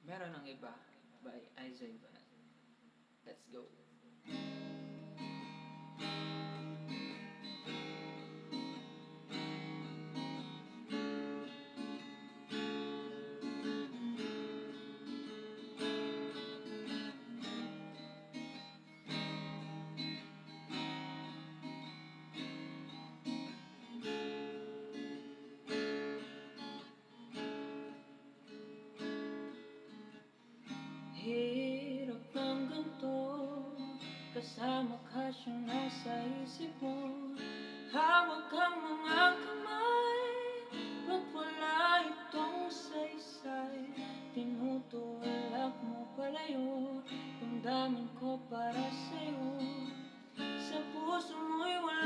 Meron ng iba by Isaiah Van. Let's go. Hirap ng ganito, kasama ka siyang nasa isip mo. Hawak ang mga kamay, ba't wala itong saysay? Tinutulak mo palayo, damdamin ko para sa'yo. Sa puso mo'y wala